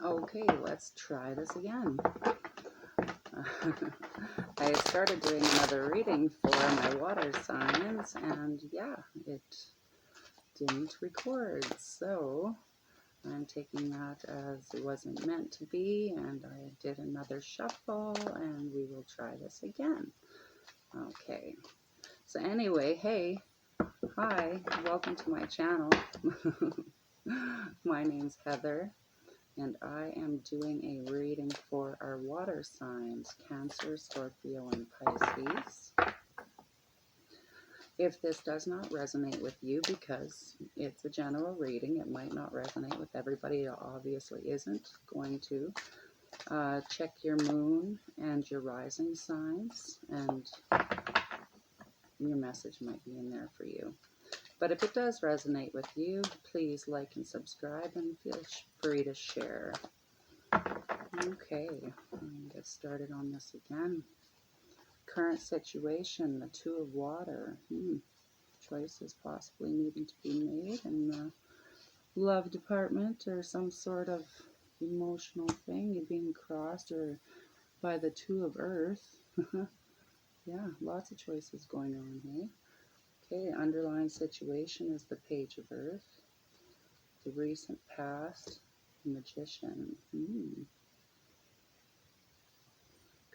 Okay, let's try this again. I started doing another reading for my water signs, and yeah, it didn't record. So I'm taking that as it wasn't meant to be, and I did another shuffle, and we will try this again. Okay. So anyway, hey, hi, welcome to my channel. My name's Heather, and I am doing a reading for our water signs, Cancer, Scorpio, and Pisces. If this does not resonate with you, because it's a general reading, it might not resonate with everybody. It obviously isn't going to. Check your moon and your rising signs, and your message might be in there for you. But if it does resonate with you, please like and subscribe, and feel free to share. Okay, I'll get started on this again. Current situation, the Two of Water. Choices possibly needing to be made in the love department, or some sort of emotional thing. You're being crossed or by the Two of Earth. Yeah, lots of choices going on, hey? Okay, underlying situation is the Page of Earth. The recent past, the Magician.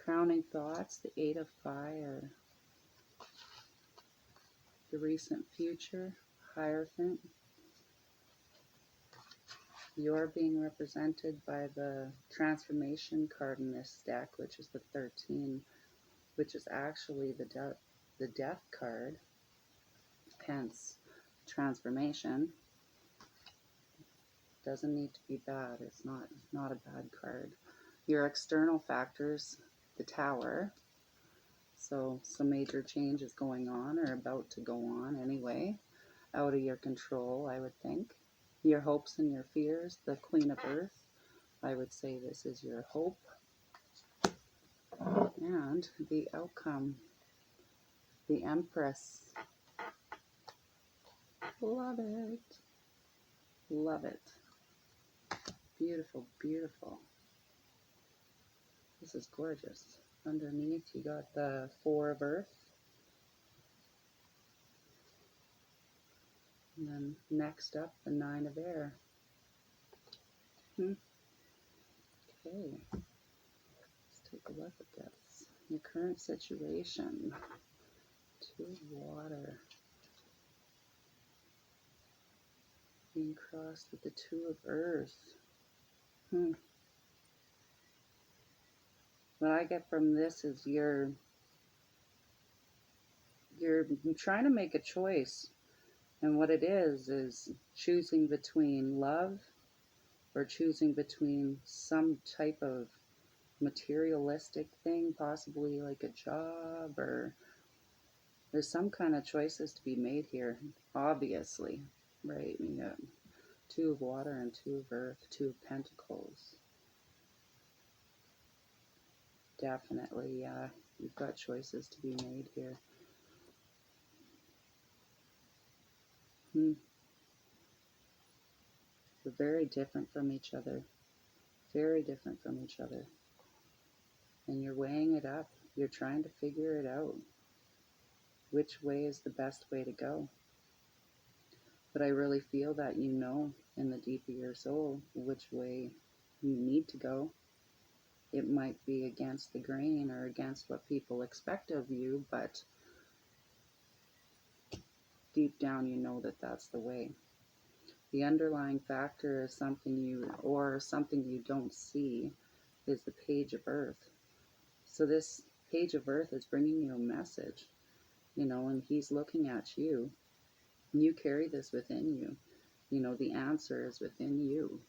Crowning thoughts, the Eight of Fire. The recent future, Hierophant. You're being represented by the transformation card in this deck, which is the 13, which is actually the death card, hence transformation. Doesn't need to be bad. It's not a bad card. Your external factors, the Tower. So some major change is going on, or about to go on anyway. Out of your control, I would think. Your hopes and your fears, the Queen of Earth. I would say this is your hope. And the outcome, the Empress. Love it. Love it. Beautiful, beautiful. This is gorgeous. Underneath, you got the Four of Earth. And then next up, the Nine of Air. Okay. Let's take a look at this. Your current situation. Two of Water. Being crossed with the Two of Earth. What I get from this is you're trying to make a choice. And what it is choosing between love, or choosing between some type of materialistic thing, possibly like a job, or there's some kind of choices to be made here, obviously, right? You got Two of Water and Two of Earth, Two of Pentacles. Definitely, yeah, you've got choices to be made here. They're very different from each other. Very different from each other. And you're weighing it up. You're trying to figure it out. Which way is the best way to go? But I really feel that you know in the deep of your soul which way you need to go. It might be against the grain or against what people expect of you, but deep down you know that that's the way. The underlying factor is something you don't see, is the Page of Earth. So this Page of Earth is bringing you a message, and he's looking at you. You carry this within you. The answer is within you.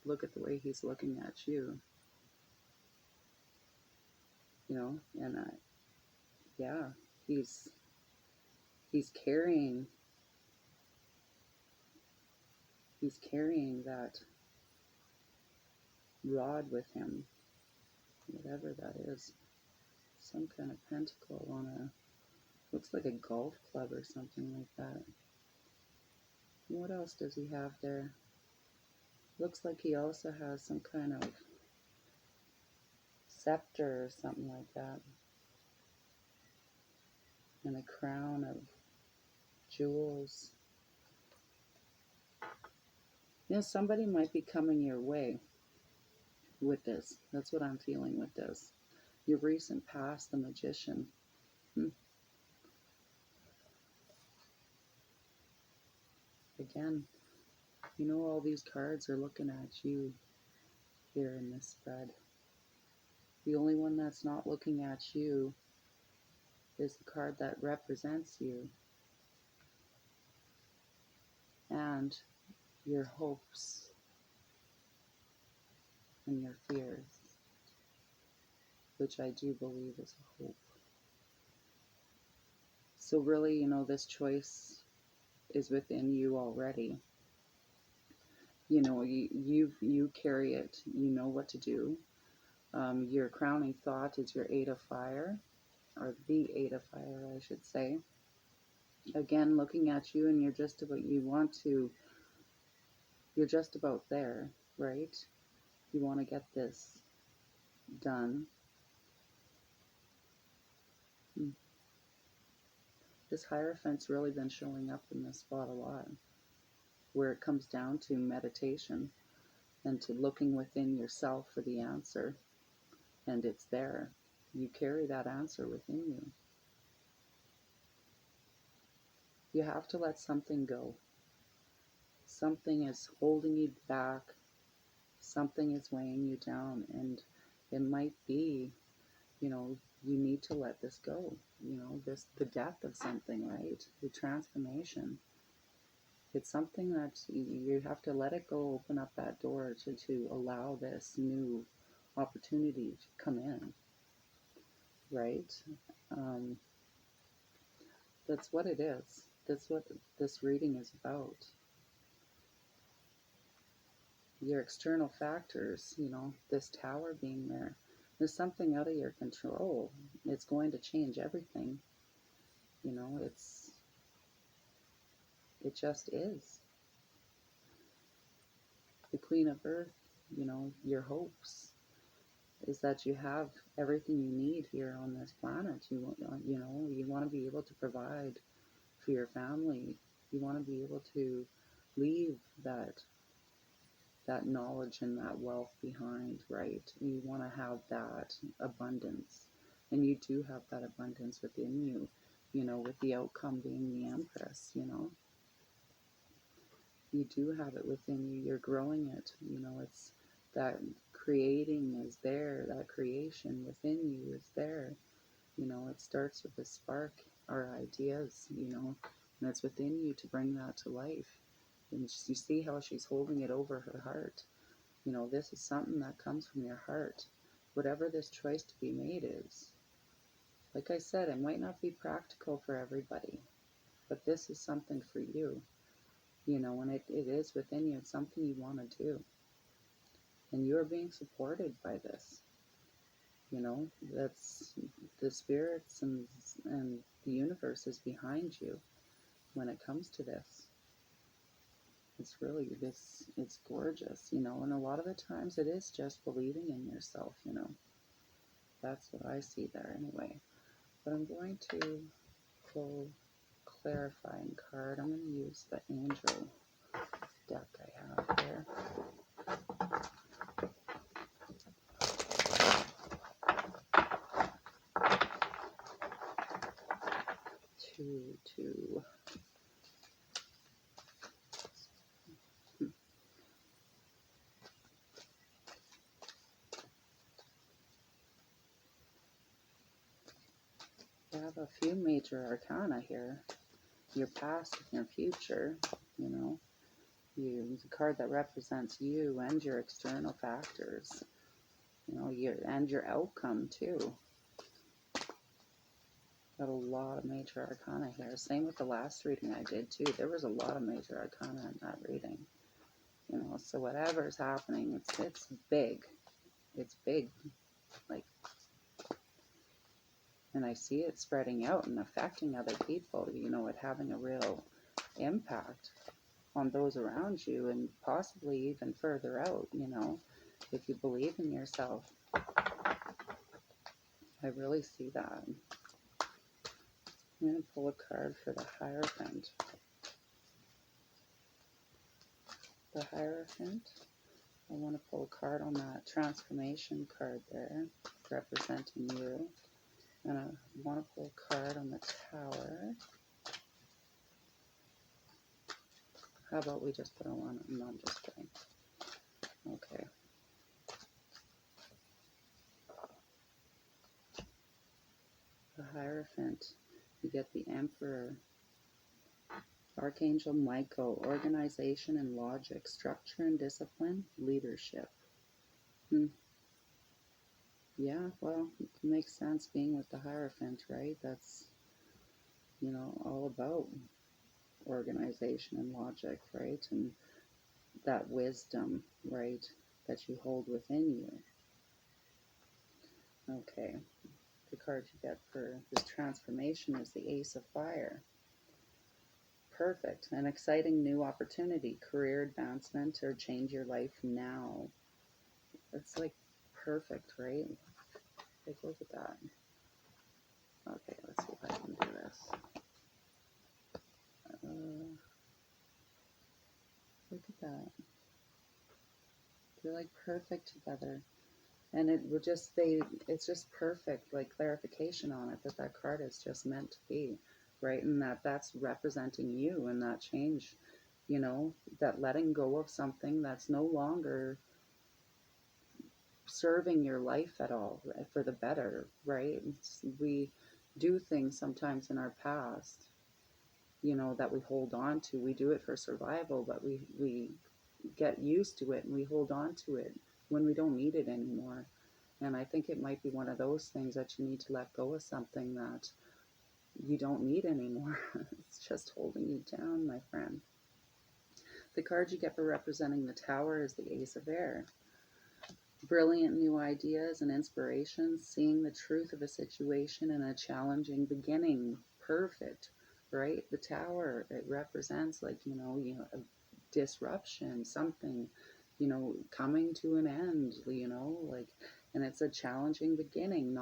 Look at the way he's looking at you. And yeah, he's carrying that rod with him, whatever that is. Some kind of pentacle on looks like a golf club or something like that. What else does he have there? Looks like he also has some kind of scepter or something like that, and a crown of jewels. You know, somebody might be coming your way with this. That's what I'm feeling with this. Your recent past, the Magician. Again, you know, all these cards are looking at you here in this spread. The only one that's not looking at you is the card that represents you and your hopes and your fears, which I do believe is a hope. So really, you know, this choice is within you already. You know, you carry it. You know what to do. Your crowning thought is your Eight of Fire, or the Eight of Fire, I should say. Again, looking at you, and you're just about, you're just about there, right? You want to get this done. This Hierophant's really been showing up in this spot a lot, where it comes down to meditation and to looking within yourself for the answer, and it's there. You carry that answer within you. You have to let something go. Something is holding you back. Something is weighing you down, and it might be, you know, you need to let this go. You know, the death of something, right? The transformation. It's something that you have to let it go, open up that door to allow this new opportunity to come in, right? That's what it is. That's what this reading is about. Your external factors, you know, this tower being there, there's something out of your control. It's going to change everything. You know, it just is. The Queen of Earth, you know, your hopes is that you have everything you need here on this planet. You know, you want to be able to provide for your family. You want to be able to leave that knowledge and that wealth behind, right? You want to have that abundance, and you do have that abundance within you, you know, with the outcome being the Empress. You know, you do have it within you. You're growing it. You know, it's that creating is there. That creation within you is there. You know, it starts with a spark, our ideas, you know, and it's within you to bring that to life. And you see how she's holding it over her heart. You know, this is something that comes from your heart. Whatever this choice to be made is. Like I said, it might not be practical for everybody, but this is something for you. You know, and it is within you. It's something you want to do. And you are being supported by this. You know, that's the spirits and the universe is behind you when it comes to this. It's really this, it's gorgeous, you know, and a lot of the times it is just believing in yourself, you know. That's what I see there anyway. But I'm going to pull clarifying card. I'm going to use the angel deck I have here. Two. I have a few major arcana here. Your past and your future, you know. The card that represents you and your external factors, you know, and your outcome too. Got a lot of major arcana here. Same with the last reading I did too. There was a lot of major arcana in that reading. You know, so whatever's happening, it's big. It's big. Like, and I see it spreading out and affecting other people, you know, it having a real impact. on those around you and possibly even further out, you know, if you believe in yourself. I really see that. I'm going to pull a card for the Hierophant. The Hierophant. I want to pull a card on that transformation card there, representing you. And I want to pull a card on the Tower. How about we just put on one? No, I'm just kidding. Okay. The Hierophant. You get the Emperor. Archangel Michael. Organization and logic. Structure and discipline. Leadership. Yeah, well, it makes sense being with the Hierophant, right? That's, you know, all about organization and logic, right? And that wisdom, right, that you hold within you. Okay, the card you get for this transformation is the Ace of Fire. Perfect. An exciting new opportunity, career advancement, or change your life now. It's like perfect, right? Take a look at that. Okay, let's see if I can do this. Look at that. They're like perfect together. And it would just it's just perfect, like clarification on it, that card is just meant to be, right? And that's representing you and that change, you know, that letting go of something that's no longer serving your life at all for the better, right? We do things sometimes in our past, you know, that we hold on to. We do it for survival, but we get used to it and we hold on to it when we don't need it anymore. And I think it might be one of those things that you need to let go of something that you don't need anymore. It's just holding you down, my friend. The card you get for representing the Tower is the Ace of Air. Brilliant new ideas and inspirations, seeing the truth of a situation in a challenging beginning. Perfect, right? The Tower, it represents, like, you know, a disruption, something, you know, coming to an end, you know, like, and it's a challenging beginning.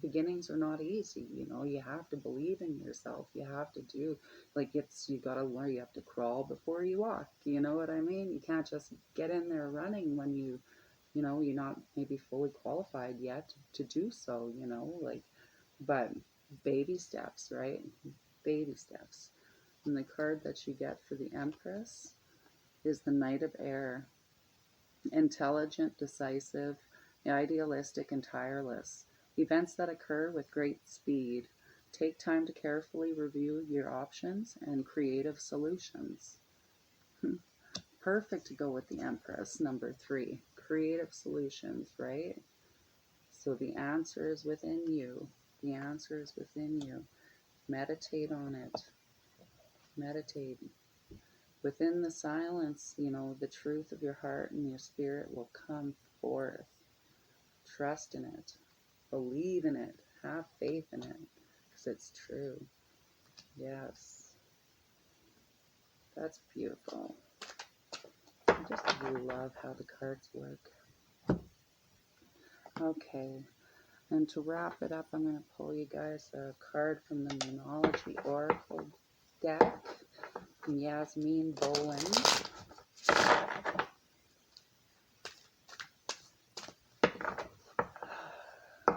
Beginnings are not easy, you know. You have to believe in yourself. You have to do, like, you got to learn. You have to crawl before you walk. You know what I mean? You can't just get in there running when you know, you're not maybe fully qualified yet to do so, you know, like, but baby steps, right? Baby steps. And the card that you get for the Empress is the Knight of Air. Intelligent, decisive, idealistic, and tireless. Events that occur with great speed. Take time to carefully review your options and creative solutions. Perfect to go with the Empress, number 3. Creative solutions, right? So the answer is within you. The answer is within you. Meditate on it. Meditate. Within the silence, you know, the truth of your heart and your spirit will come forth. Trust in it. Believe in it. Have faith in it. Because it's true. Yes. That's beautiful. I just love how the cards work. Okay. And to wrap it up, I'm going to pull you guys a card from the Moonology Oracle deck from Yasmin Bowen.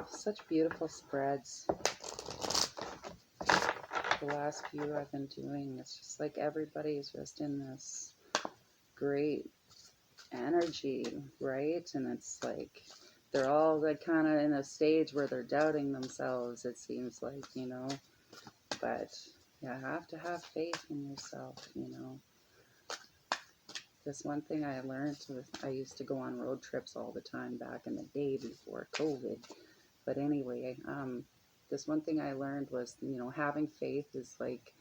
Such beautiful spreads. The last few I've been doing, it's just like everybody is just in this great energy, right? And it's like they're all like kind of in a stage where they're doubting themselves, it seems like, you know. But you have to have faith in yourself, you know. This one thing I learned, I used to go on road trips all the time back in the day before COVID. But anyway, this one thing I learned was, you know, having faith is like,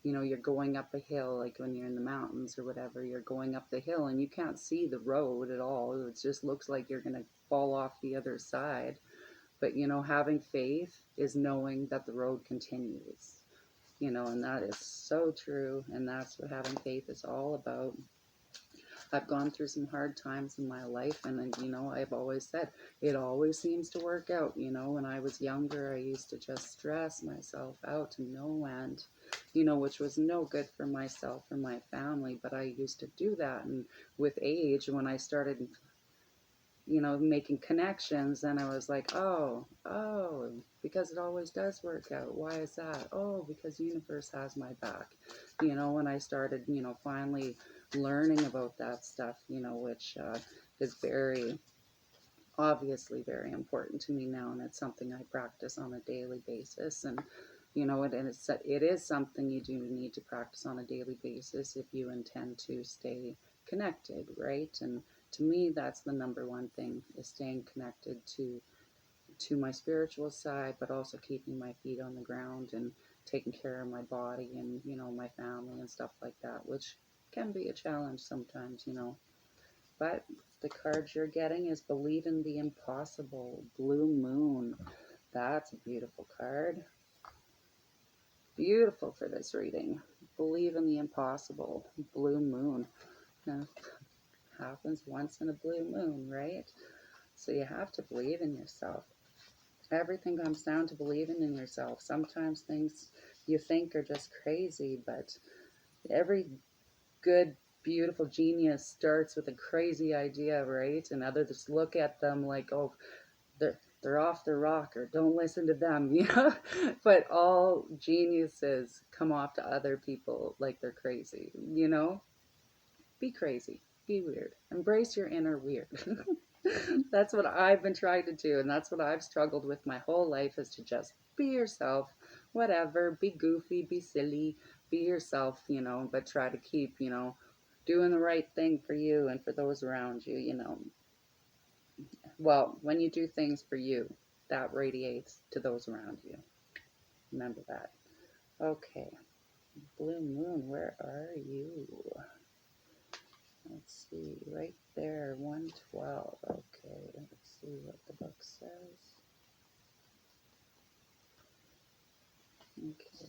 you know, you're going up a hill, like when you're in the mountains or whatever, you're going up the hill and you can't see the road at all. It just looks like you're going to fall off the other side. But, you know, having faith is knowing that the road continues. and that is so true. And that's what having faith is all about. I've gone through some hard times in my life, and I've always said it always seems to work out. When I was younger, I used to just stress myself out to no end, which was no good for myself or my family, but I used to do that. And with age, when I started making connections, and I was like, oh, because it always does work out. Why is that? Oh, because the universe has my back. When I started, finally learning about that stuff, which is very, obviously very important to me now, and it's something I practice on a daily basis. And it is something you do need to practice on a daily basis if you intend to stay connected, right? And to me, that's the number one thing, is staying connected to my spiritual side, but also keeping my feet on the ground and taking care of my body and my family and stuff like that, which can be a challenge sometimes. But the card you're getting is Believe in the Impossible, Blue Moon. That's a beautiful card. Beautiful for this reading. Believe in the impossible, Blue Moon. Now, happens once in a blue moon, right? So you have to believe in yourself. Everything comes down to believing in yourself. Sometimes things you think are just crazy, but every good, beautiful genius starts with a crazy idea, right? And others just look at them like, oh, they're off the rock, or don't listen to them, But all geniuses come off to other people like they're crazy, Be crazy, be weird, embrace your inner weird. That's what I've been trying to do, and that's what I've struggled with my whole life, is to just be yourself, whatever, be goofy, be silly, be yourself, but try to keep, doing the right thing for you and for those around you. Well, when you do things for you, that radiates to those around you. Remember that. Okay, Blue Moon, where are you? Let's see, right there, 112. Okay, let's see what the book says. Okay.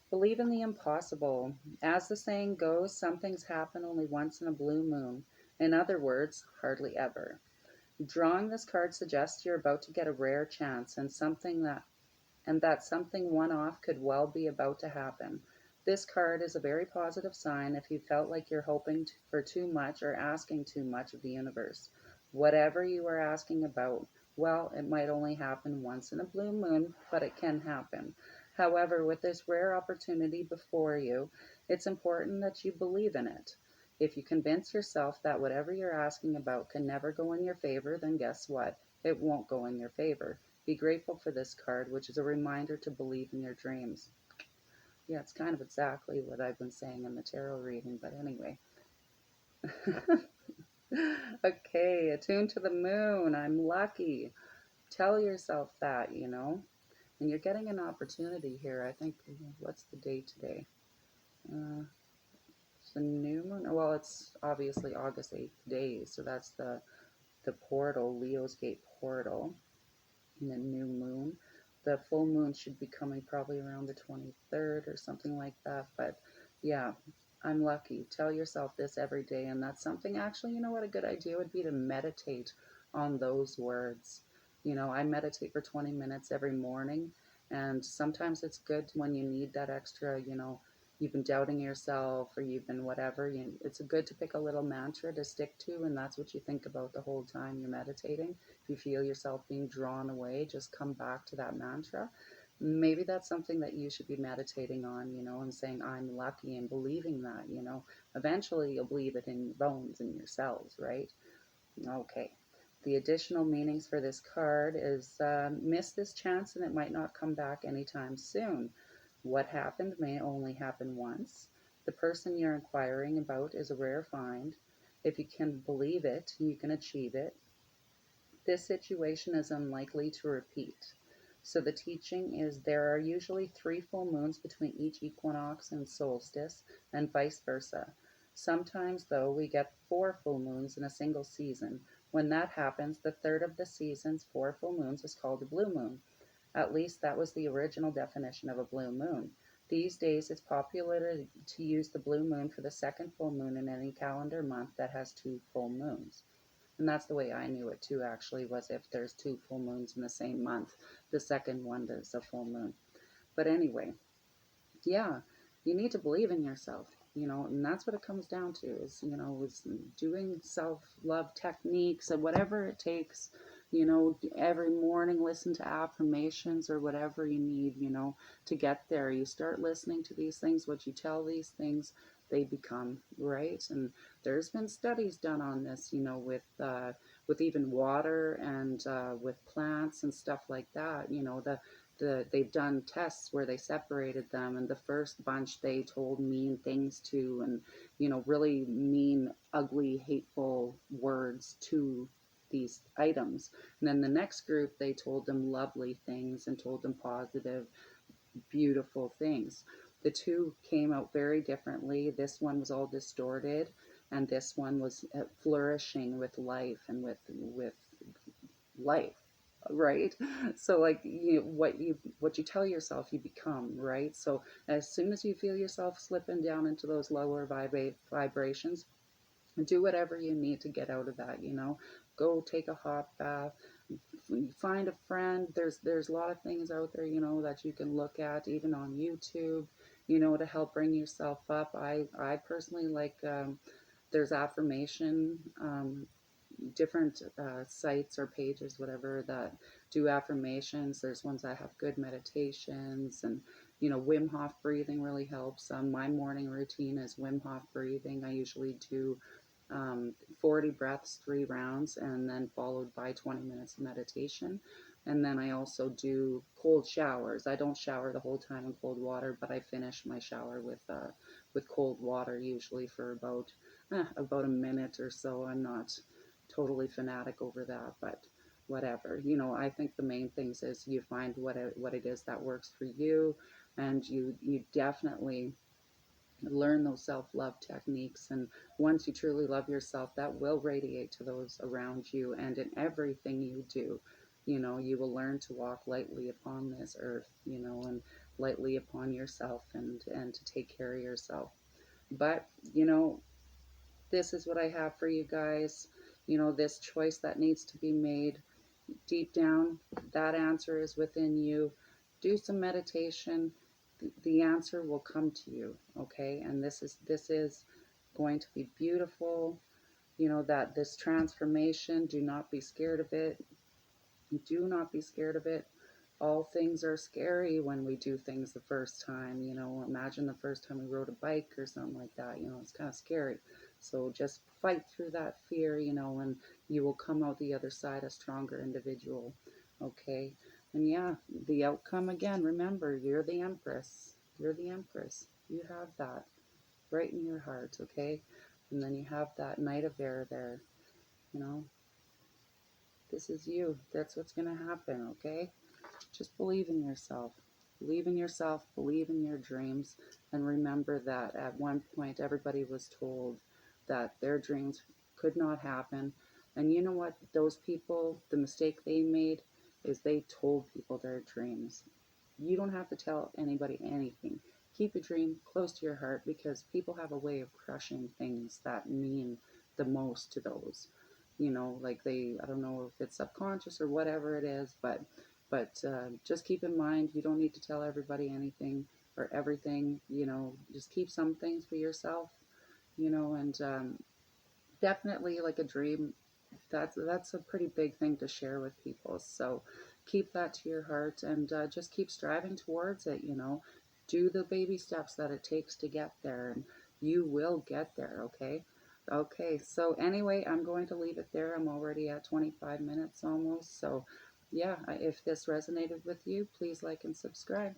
Believe in the impossible. As the saying goes, some things happen only once in a blue moon. In other words, hardly ever. Drawing this card suggests you're about to get a rare chance, and that something one-off could well be about to happen. This card is a very positive sign if you felt like you're hoping for too much or asking too much of the universe. Whatever you are asking about, well, it might only happen once in a blue moon, but it can happen. However, with this rare opportunity before you, it's important that you believe in it. If you convince yourself that whatever you're asking about can never go in your favor, then guess what? It won't go in your favor. Be grateful for this card, which is a reminder to believe in your dreams. Yeah, it's kind of exactly what I've been saying in the tarot reading, but anyway. Okay, attuned to the moon. I'm lucky. Tell yourself that, And you're getting an opportunity here. I think, what's the date today? It's the new moon. Well, it's obviously August 8th day, so that's the portal, Leo's Gate portal, and the new moon. The full moon should be coming probably around the 23rd or something like that. But yeah, I'm lucky. Tell yourself this every day. And that's something, actually, what a good idea would be to meditate on those words. I meditate for 20 minutes every morning. And sometimes it's good when you need that extra, you've been doubting yourself or you've been whatever. It's good to pick a little mantra to stick to. And that's what you think about the whole time you're meditating. If you feel yourself being drawn away, just come back to that mantra. Maybe that's something that you should be meditating on, and saying, I'm lucky, and believing that, Eventually you'll believe it in your bones and your cells, right? Okay. The additional meanings for this card is miss this chance and it might not come back anytime soon. What happened may only happen once. The person you're inquiring about is a rare find. If you can believe it, you can achieve it. This situation is unlikely to repeat. So the teaching is there are usually 3 full moons between each equinox and solstice, and vice versa. Sometimes, though, we get 4 full moons in a single season. When that happens, the third of the season's 4 full moons is called a blue moon. At least that was the original definition of a blue moon. These days, it's popular to use the blue moon for the second full moon in any calendar month that has two full moons. And that's the way I knew it too, actually, was if there's two full moons in the same month, the second one is a full moon. But anyway, yeah, you need to believe in yourself, and that's what it comes down to is doing self-love techniques and whatever it takes, every morning listen to affirmations or whatever you need, to get there. You start listening to these things, what you tell these things, they become, right? And there's been studies done on this, with even water and with plants and stuff like that, they've done tests where they separated them, and the first bunch they told mean things to, and really mean, ugly, hateful words to these items. And then the next group, they told them lovely things and told them positive, beautiful things. The two came out very differently. This one was all distorted, and this one was flourishing with life and with life, right? So like, what you tell yourself, you become, right? So as soon as you feel yourself slipping down into those lower vibrations, do whatever you need to get out of that. Go take a hot bath, find a friend. There's a lot of things out there, that you can look at, even on YouTube, to help bring yourself up. I personally like, there's affirmation, different sites or pages, whatever, that do affirmations. There's ones that have good meditations, and Wim Hof breathing really helps. My morning routine is Wim Hof breathing. I usually do 40 breaths, 3 rounds, and then followed by 20 minutes of meditation. And then I also do cold showers. I don't shower the whole time in cold water, but I finish my shower with cold water, usually for about a minute or so. I'm not totally fanatic over that, but whatever. I think the main things is you find what it is that works for you, and you definitely learn those self-love techniques. And once you truly love yourself, that will radiate to those around you, and in everything you do. You will learn to walk lightly upon this earth, and lightly upon yourself, and to take care of yourself. But this is what I have for you guys. This choice that needs to be made deep down, that answer is within you. Do some meditation. The answer will come to you, okay? And this is going to be beautiful. That this transformation, do not be scared of it. Do not be scared of it. All things are scary when we do things the first time. Imagine the first time we rode a bike or something like that. It's kind of scary. So just fight through that fear, and you will come out the other side a stronger individual. Okay? And yeah, the outcome, again, remember, you're the Empress. You're the Empress. You have that right in your heart, okay? And then you have that Knight of Air there, you know. This is you. That's what's going to happen, okay? Just believe in yourself. Believe in yourself, believe in your dreams, and remember that at one point everybody was told that their dreams could not happen. And you know what? Those people, the mistake they made is they told people their dreams. You don't have to tell anybody anything. Keep your dream close to your heart, because people have a way of crushing things that mean the most to those. Like I don't know if it's subconscious or whatever it is, but just keep in mind, you don't need to tell everybody anything or everything. Just keep some things for yourself, and definitely, like, a dream, that's a pretty big thing to share with people. So keep that to your heart, and just keep striving towards it. Do the baby steps that it takes to get there, and you will get there. Okay, so anyway, I'm going to leave it there. I'm already at 25 minutes almost. So yeah, if this resonated with you, please like and subscribe.